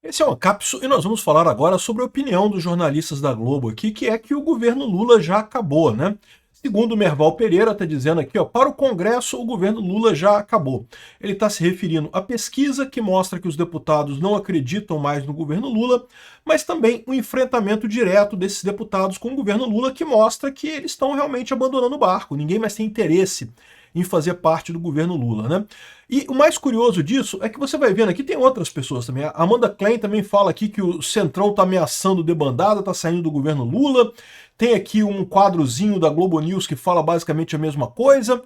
Esse é uma cápsula e nós vamos falar agora sobre a opinião dos jornalistas da Globo aqui, que é que o governo Lula já acabou, né? Segundo o Merval Pereira, está dizendo aqui, ó, para o Congresso, o governo Lula já acabou. Ele está se referindo à pesquisa que mostra que os deputados não acreditam mais no governo Lula, mas também o enfrentamento direto desses deputados com o governo Lula, que mostra que eles estão realmente abandonando o barco. Ninguém mais tem interesse em fazer parte do governo Lula, né? E o mais curioso disso é que você vai vendo aqui, tem outras pessoas também. A Amanda Klein também fala aqui que o Centrão está ameaçando debandada, está saindo do governo Lula. Tem aqui um quadrozinho da Globo News que fala basicamente a mesma coisa.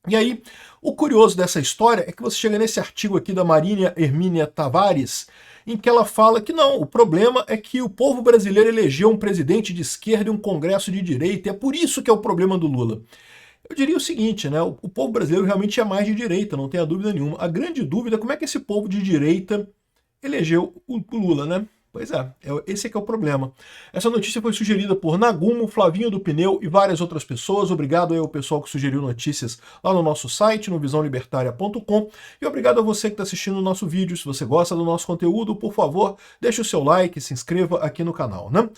E aí, o curioso dessa história é que você chega nesse artigo aqui da Marília Hermínia Tavares, em que ela fala que não, o problema é que o povo brasileiro elegeu um presidente de esquerda e um congresso de direita, e é por isso que é o problema do Lula. Eu diria o seguinte, né? O povo brasileiro realmente é mais de direita, não tenha dúvida nenhuma. A grande dúvida é como é que esse povo de direita elegeu o Lula, né? Pois é, esse é que é o problema. Essa notícia foi sugerida por Nagumo, Flavinho do Pneu e várias outras pessoas. Obrigado aí ao pessoal que sugeriu notícias lá no nosso site, no visãolibertaria.com. E obrigado a você que está assistindo o nosso vídeo. Se você gosta do nosso conteúdo, por favor, deixe o seu like e se inscreva aqui no canal, né?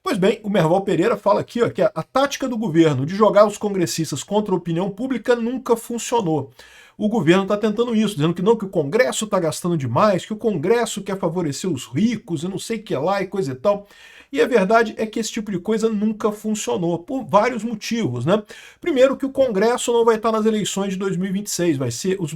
Pois bem, o Merval Pereira fala aqui ó, que a tática do governo de jogar os congressistas contra a opinião pública nunca funcionou. O governo está tentando isso, dizendo que não, que o Congresso está gastando demais, que o Congresso quer favorecer os ricos, eu não sei o que lá e coisa e tal. E a verdade é que esse tipo de coisa nunca funcionou, por vários motivos, né? Primeiro, que o Congresso não vai estar nas eleições de 2026, vai ser os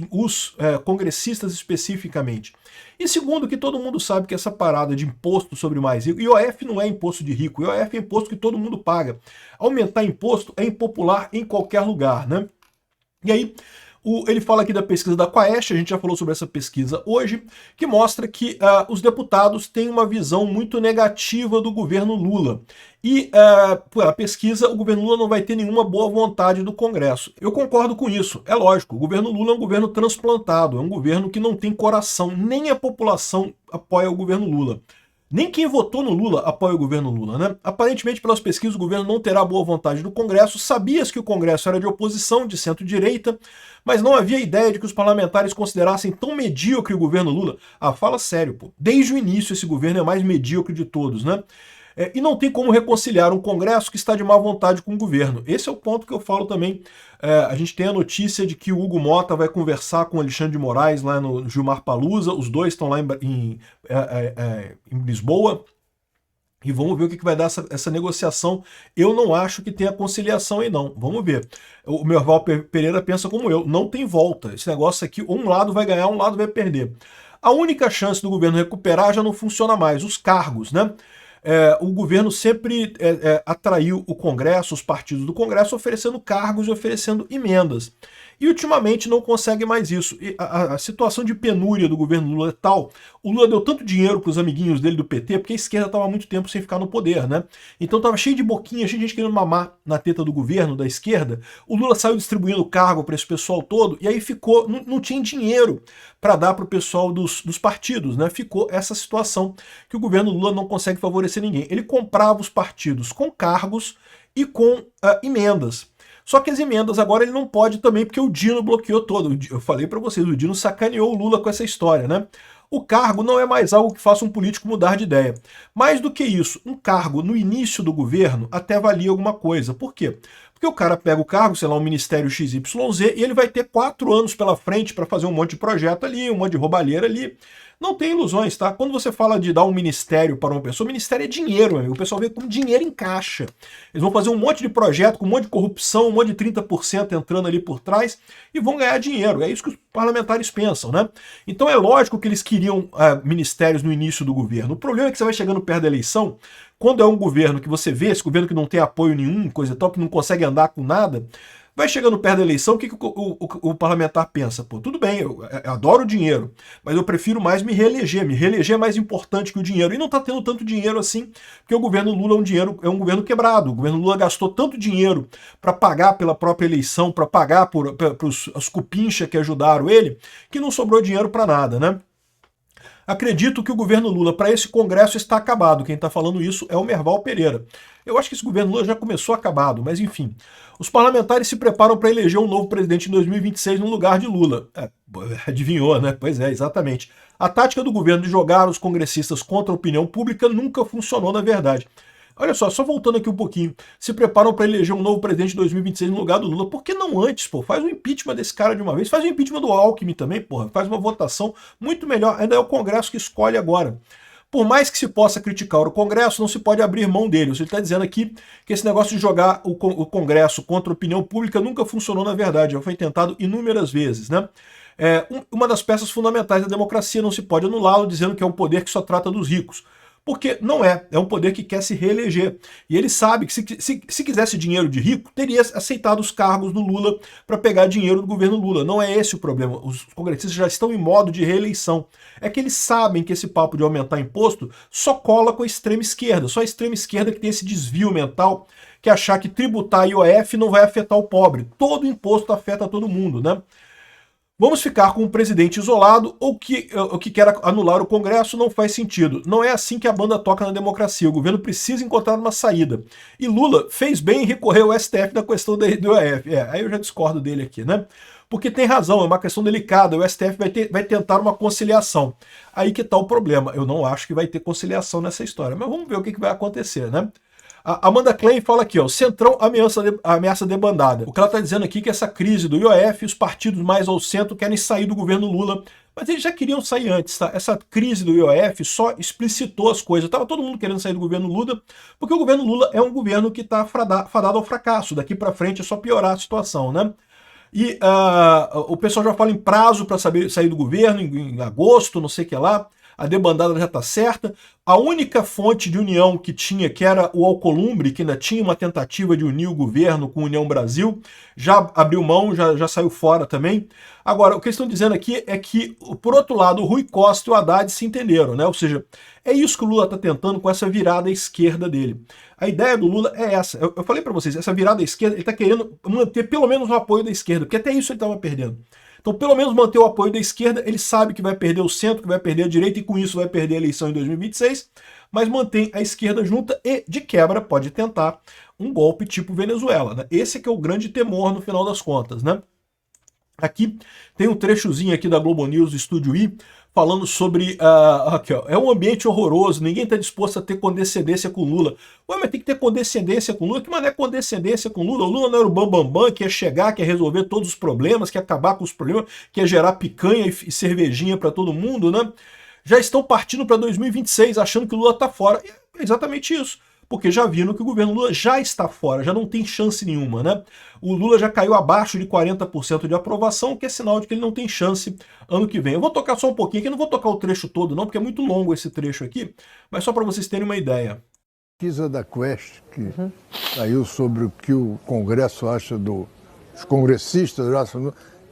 congressistas especificamente. E segundo, que todo mundo sabe que essa parada de imposto sobre mais rico, IOF não é imposto de rico, IOF é imposto que todo mundo paga. Aumentar imposto é impopular em qualquer lugar, né? E aí, ele fala aqui da pesquisa da Quaest, a gente já falou sobre essa pesquisa hoje, que mostra que os deputados têm uma visão muito negativa do governo Lula. E, pela pesquisa, o governo Lula não vai ter nenhuma boa vontade do Congresso. Eu concordo com isso, é lógico, o governo Lula é um governo transplantado, é um governo que não tem coração, nem a população apoia o governo Lula. Nem quem votou no Lula apoia o governo Lula, né? Aparentemente, pelas pesquisas, o governo não terá boa vontade do Congresso. Sabia-se que o Congresso era de oposição, de centro-direita, mas não havia ideia de que os parlamentares considerassem tão medíocre o governo Lula. Ah, fala sério, pô. Desde o início, esse governo é mais medíocre de todos, né? E não tem como reconciliar um Congresso que está de má vontade com o governo. Esse é o ponto que eu falo também. A gente tem a notícia de que o Hugo Mota vai conversar com o Alexandre de Moraes lá no Gilmar Palusa, os dois estão lá em Lisboa, e vamos ver o que vai dar essa negociação. Eu não acho que tenha conciliação aí não, vamos ver. O Merval Pereira pensa como eu, não tem volta. Esse negócio aqui, um lado vai ganhar, um lado vai perder. A única chance do governo recuperar já não funciona mais, os cargos, né? O governo sempre atraiu o Congresso, os partidos do Congresso, oferecendo cargos e oferecendo emendas. E ultimamente não consegue mais isso. E a situação de penúria do governo Lula é tal, o Lula deu tanto dinheiro para os amiguinhos dele do PT, porque a esquerda estava há muito tempo sem ficar no poder, né? Então estava cheio de boquinha, cheio de gente querendo mamar na teta do governo, da esquerda. O Lula saiu distribuindo cargo para esse pessoal todo, e aí ficou, não tinha dinheiro para dar para o pessoal dos partidos, né? Ficou essa situação que o governo Lula não consegue favorecer ninguém. Ele comprava os partidos com cargos e com emendas. Só que as emendas agora ele não pode também, porque o Dino bloqueou todo. Eu falei para vocês, o Dino sacaneou o Lula com essa história, né? O cargo não é mais algo que faça um político mudar de ideia. Mais do que isso, um cargo no início do governo até valia alguma coisa. Por quê? Porque o cara pega o cargo, sei lá, um ministério XYZ, e ele vai ter 4 anos pela frente para fazer um monte de projeto ali, um monte de roubalheira ali. Não tem ilusões, tá? Quando você fala de dar um ministério para uma pessoa, o ministério é dinheiro, amigo. O pessoal vê como dinheiro em caixa. Eles vão fazer um monte de projeto com um monte de corrupção, um monte de 30% entrando ali por trás e vão ganhar dinheiro. É isso que os parlamentares pensam, né? Então é lógico que eles queriam ministérios no início do governo. O problema é que você vai chegando perto da eleição, quando é um governo que você vê, esse governo que não tem apoio nenhum, coisa e tal, que não consegue andar com nada, vai chegando perto da eleição, o que o parlamentar pensa? Pô, tudo bem, eu adoro o dinheiro, mas eu prefiro mais me reeleger. Me reeleger é mais importante que o dinheiro. E não está tendo tanto dinheiro assim, porque o governo Lula é um governo quebrado. O governo Lula gastou tanto dinheiro para pagar pela própria eleição, para pagar para os cupincha que ajudaram ele, que não sobrou dinheiro para nada, né? Acredito que o governo Lula, para esse Congresso, está acabado. Quem está falando isso é o Merval Pereira. Eu acho que esse governo Lula já começou acabado, mas enfim. Os parlamentares se preparam para eleger um novo presidente em 2026 no lugar de Lula. Adivinhou, né? Pois é, exatamente. A tática do governo de jogar os congressistas contra a opinião pública nunca funcionou, na verdade. Olha só voltando aqui um pouquinho, se preparam para eleger um novo presidente em 2026 no lugar do Lula. Por que não antes, pô? Faz o impeachment desse cara de uma vez, faz o impeachment do Alckmin também, porra. Faz uma votação muito melhor. Ainda é o Congresso que escolhe agora. Por mais que se possa criticar o Congresso, não se pode abrir mão dele. Você está dizendo aqui que esse negócio de jogar o Congresso contra a opinião pública nunca funcionou, na verdade. Já foi tentado inúmeras vezes, né? Uma das peças fundamentais da democracia, não se pode anulá-lo dizendo que é um poder que só trata dos ricos. Porque não é um poder que quer se reeleger. E ele sabe que se quisesse dinheiro de rico, teria aceitado os cargos do Lula para pegar dinheiro do governo Lula. Não é esse o problema. Os congressistas já estão em modo de reeleição. É que eles sabem que esse papo de aumentar imposto só cola com a extrema esquerda. Só a extrema esquerda que tem esse desvio mental, que achar que tributar IOF não vai afetar o pobre. Todo imposto afeta todo mundo, né? Vamos ficar com um presidente isolado ou que quer anular o Congresso não faz sentido. Não é assim que a banda toca na democracia. O governo precisa encontrar uma saída. E Lula fez bem em recorrer ao STF na questão do IOF. Aí eu já discordo dele aqui, né? Porque tem razão, é uma questão delicada. O STF vai tentar uma conciliação. Aí que está o problema. Eu não acho que vai ter conciliação nessa história. Mas vamos ver o que vai acontecer, né? A Amanda Klein fala aqui, ó, Centrão ameaça debandada. O que ela está dizendo aqui é que essa crise do IOF, os partidos mais ao centro querem sair do governo Lula, mas eles já queriam sair antes, tá? Essa crise do IOF só explicitou as coisas. Estava todo mundo querendo sair do governo Lula, porque o governo Lula é um governo que está fadado ao fracasso. Daqui para frente é só piorar a situação, né? E o pessoal já fala em prazo para sair do governo, em agosto, não sei o que lá. A debandada já está certa. A única fonte de união que tinha, que era o Alcolumbre, que ainda tinha uma tentativa de unir o governo com a União Brasil, já abriu mão, já saiu fora também. Agora, o que eles estão dizendo aqui é que, por outro lado, o Rui Costa e o Haddad se entenderam, né? Ou seja, é isso que o Lula está tentando com essa virada à esquerda dele. A ideia do Lula é essa. Eu falei para vocês, essa virada à esquerda, ele está querendo manter pelo menos o apoio da esquerda, porque até isso ele estava perdendo. Então, pelo menos manter o apoio da esquerda, ele sabe que vai perder o centro, que vai perder a direita, e com isso vai perder a eleição em 2026, mas mantém a esquerda junta e, de quebra, pode tentar um golpe tipo Venezuela, né? Esse que é o grande temor no final das contas, né? Aqui tem um trechozinho aqui da Globo News, do Estúdio I, falando sobre, aqui, ó, é um ambiente horroroso, ninguém está disposto a ter condescendência com Lula. Ué, mas tem que ter condescendência com Lula? Que mané é condescendência com Lula? O Lula não era o bambambam, que ia chegar, que ia resolver todos os problemas, que ia acabar com os problemas, que ia gerar picanha e cervejinha para todo mundo, né? Já estão partindo para 2026, achando que o Lula está fora. É exatamente isso. Porque já viram que o governo Lula já está fora, já não tem chance nenhuma, né? O Lula já caiu abaixo de 40% de aprovação, o que é sinal de que ele não tem chance ano que vem. Eu vou tocar só um pouquinho aqui, não vou tocar o trecho todo não, porque é muito longo esse trecho aqui, mas só para vocês terem uma ideia. Pesquisa da Quest, que saiu sobre o que o Congresso acha dos congressistas,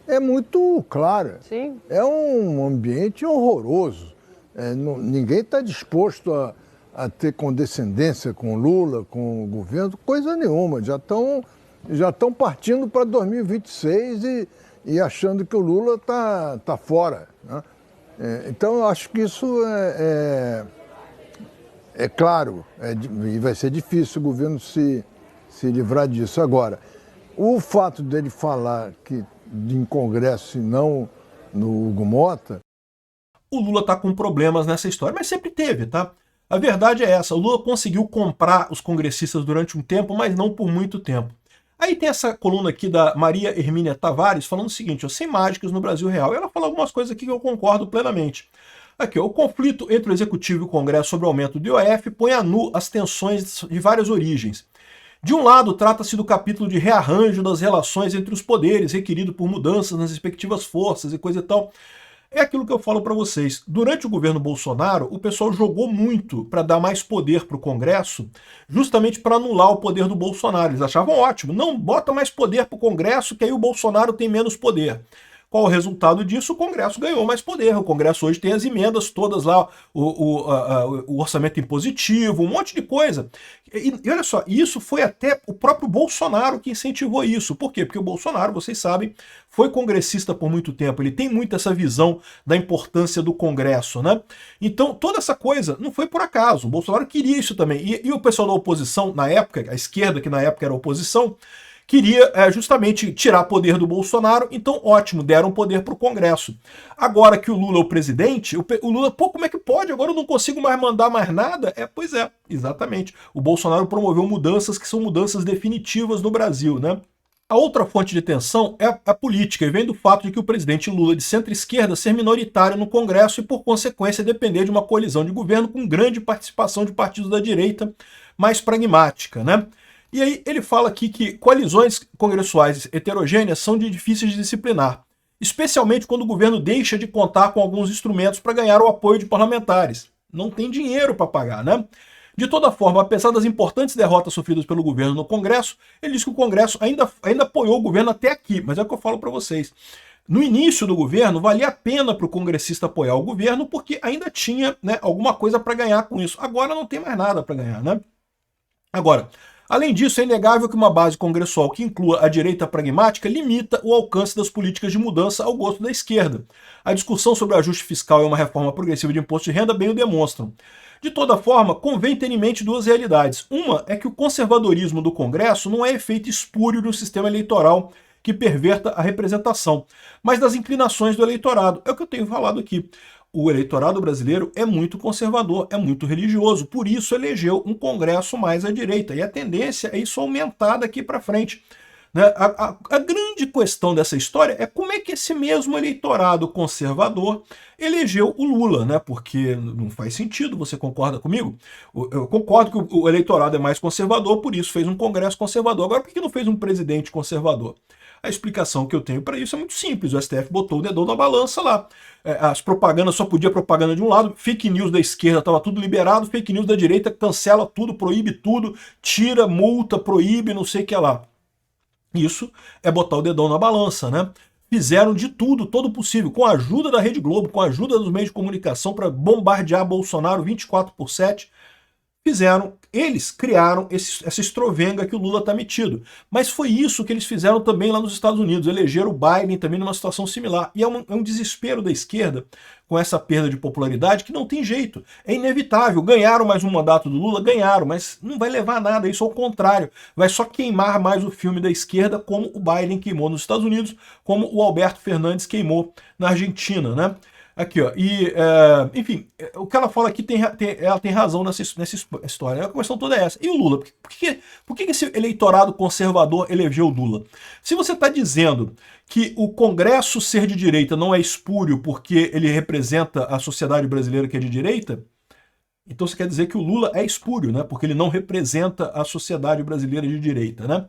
é muito clara. Sim. É um ambiente horroroso. Ninguém está disposto a ter condescendência com Lula, com o governo, coisa nenhuma. Já estão partindo para 2026 e achando que o Lula tá fora, né? Então, eu acho que isso é claro, e vai ser difícil o governo se livrar disso. Agora, o fato dele falar em Congresso e não no Hugo Mota... O Lula está com problemas nessa história, mas sempre teve, tá? A verdade é essa, o Lula conseguiu comprar os congressistas durante um tempo, mas não por muito tempo. Aí tem essa coluna aqui da Maria Hermínia Tavares falando o seguinte, ó, sem mágicas no Brasil real. E ela fala algumas coisas aqui que eu concordo plenamente. Aqui, ó, o conflito entre o Executivo e o Congresso sobre o aumento do IOF põe a nu as tensões de várias origens. De um lado, trata-se do capítulo de rearranjo das relações entre os poderes, requerido por mudanças nas respectivas forças e coisa e tal. É aquilo que eu falo para vocês. Durante o governo Bolsonaro, o pessoal jogou muito para dar mais poder para o Congresso, justamente para anular o poder do Bolsonaro. Eles achavam ótimo. Não, bota mais poder para o Congresso, que aí o Bolsonaro tem menos poder. Qual o resultado disso? O Congresso ganhou mais poder. O Congresso hoje tem as emendas todas lá, o orçamento impositivo, um monte de coisa. E olha só, isso foi até o próprio Bolsonaro que incentivou isso. Por quê? Porque o Bolsonaro, vocês sabem, foi congressista por muito tempo. Ele tem muito essa visão da importância do Congresso, né? Então, toda essa coisa não foi por acaso. O Bolsonaro queria isso também. E o pessoal da oposição, na época, a esquerda, que na época era oposição, queria justamente tirar poder do Bolsonaro, então ótimo, deram poder para o Congresso. Agora que o Lula é o presidente, o Lula, pô, como é que pode? Agora eu não consigo mais mandar mais nada? Pois é, exatamente. O Bolsonaro promoveu mudanças que são mudanças definitivas no Brasil, né? A outra fonte de tensão é a política, e vem do fato de que o presidente Lula, de centro-esquerda, ser minoritário no Congresso e, por consequência, depender de uma coalizão de governo com grande participação de partidos da direita mais pragmática, né? E aí ele fala aqui que coalizões congressuais heterogêneas são difíceis de disciplinar, especialmente quando o governo deixa de contar com alguns instrumentos para ganhar o apoio de parlamentares. Não tem dinheiro para pagar, né? De toda forma, apesar das importantes derrotas sofridas pelo governo no Congresso, ele diz que o Congresso ainda apoiou o governo até aqui, mas é o que eu falo para vocês. No início do governo, valia a pena para o congressista apoiar o governo, porque ainda tinha, né, alguma coisa para ganhar com isso. Agora não tem mais nada para ganhar, né? Agora, além disso, é inegável que uma base congressual que inclua a direita pragmática limita o alcance das políticas de mudança ao gosto da esquerda. A discussão sobre ajuste fiscal e uma reforma progressiva de imposto de renda bem o demonstram. De toda forma, convém ter em mente duas realidades. Uma é que o conservadorismo do Congresso não é efeito espúrio de um sistema eleitoral que perverta a representação, mas das inclinações do eleitorado. É o que eu tenho falado aqui. O eleitorado brasileiro é muito conservador, é muito religioso, por isso elegeu um Congresso mais à direita. E a tendência é isso aumentar daqui para frente. Né? A grande questão dessa história é como é que esse mesmo eleitorado conservador elegeu o Lula, né? Porque não faz sentido, você concorda comigo? Eu concordo que o eleitorado é mais conservador, por isso fez um Congresso conservador. Agora, por que não fez um presidente conservador? A explicação que eu tenho para isso é muito simples. O STF botou o dedão na balança lá. As propagandas, só podia propaganda de um lado, fake news da esquerda estava tudo liberado, fake news da direita cancela tudo, proíbe tudo, tira, multa, proíbe, não sei o que lá. Isso é botar o dedão na balança, né? Fizeram de tudo, todo possível, com a ajuda da Rede Globo, com a ajuda dos meios de comunicação para bombardear Bolsonaro 24/7. Eles criaram essa estrovenga que o Lula está metido. Mas foi isso que eles fizeram também lá nos Estados Unidos, elegeram o Biden também numa situação similar. E é um desespero da esquerda com essa perda de popularidade que não tem jeito. É inevitável. Ganharam mais um mandato do Lula? Ganharam, mas não vai levar a nada, isso ao contrário. Vai só queimar mais o filme da esquerda, como o Biden queimou nos Estados Unidos, como o Alberto Fernandes queimou na Argentina, né? Aqui, ó, enfim, o que ela fala aqui ela tem razão nessa história. A questão toda é essa. E o Lula? Por que esse eleitorado conservador elegeu o Lula? Se você está dizendo que o Congresso ser de direita não é espúrio porque ele representa a sociedade brasileira que é de direita, então você quer dizer que o Lula é espúrio, né? Porque ele não representa a sociedade brasileira de direita, né?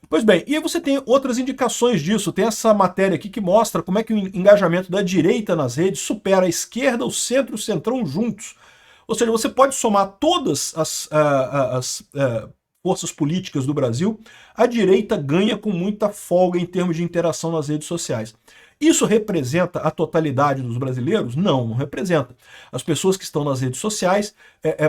Pois bem, e aí você tem outras indicações disso. Tem essa matéria aqui que mostra como é que o engajamento da direita nas redes supera a esquerda, o centro e o centrão juntos. Ou seja, você pode somar todas as forças políticas do Brasil, a direita ganha com muita folga em termos de interação nas redes sociais. Isso representa a totalidade dos brasileiros? Não, não representa. As pessoas que estão nas redes sociais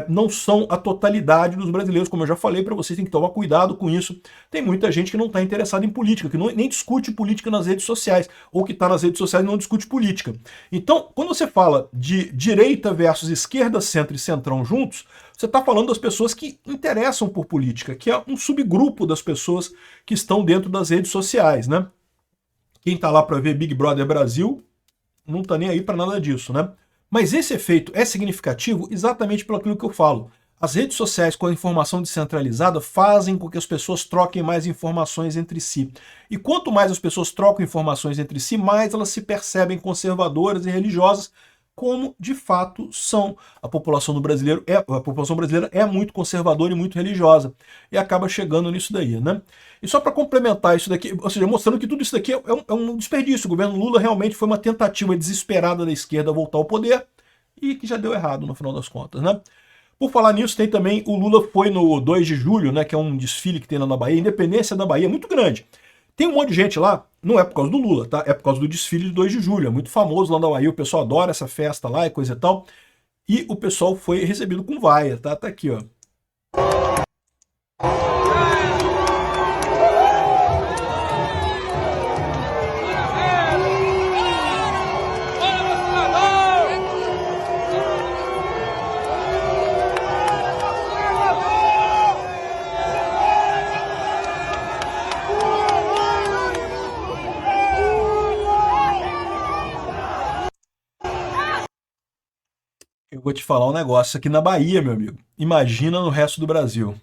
não são a totalidade dos brasileiros, como eu já falei para vocês, tem que tomar cuidado com isso. Tem muita gente que não está interessada em política, que nem discute política nas redes sociais, ou que está nas redes sociais e não discute política. Então, quando você fala de direita versus esquerda, centro e centrão juntos, você está falando das pessoas que interessam por política, que é um subgrupo das pessoas que estão dentro das redes sociais, né? Quem está lá para ver Big Brother Brasil não está nem aí para nada disso, né? Mas esse efeito é significativo exatamente pelo aquilo que eu falo. As redes sociais com a informação descentralizada fazem com que as pessoas troquem mais informações entre si. E quanto mais as pessoas trocam informações entre si, mais elas se percebem conservadoras e religiosas, como de fato são. A população brasileira é muito conservadora e muito religiosa. E acaba chegando nisso daí, né? E só para complementar isso daqui, ou seja, mostrando que tudo isso daqui é um desperdício. O governo Lula realmente foi uma tentativa desesperada da esquerda voltar ao poder e que já deu errado no final das contas, né? Por falar nisso, tem também o Lula foi no 2 de julho, né, que é um desfile que tem lá na Bahia, Independência da Bahia, muito grande. Tem um monte de gente lá, Não é por causa do Lula, tá? É por causa do desfile de 2 de julho. É muito famoso lá na Bahia, o pessoal adora essa festa lá e coisa e tal. E o pessoal foi recebido com vaia, tá? Tá aqui, ó. Eu vou te falar um negócio aqui na Bahia, meu amigo. Imagina no resto do Brasil.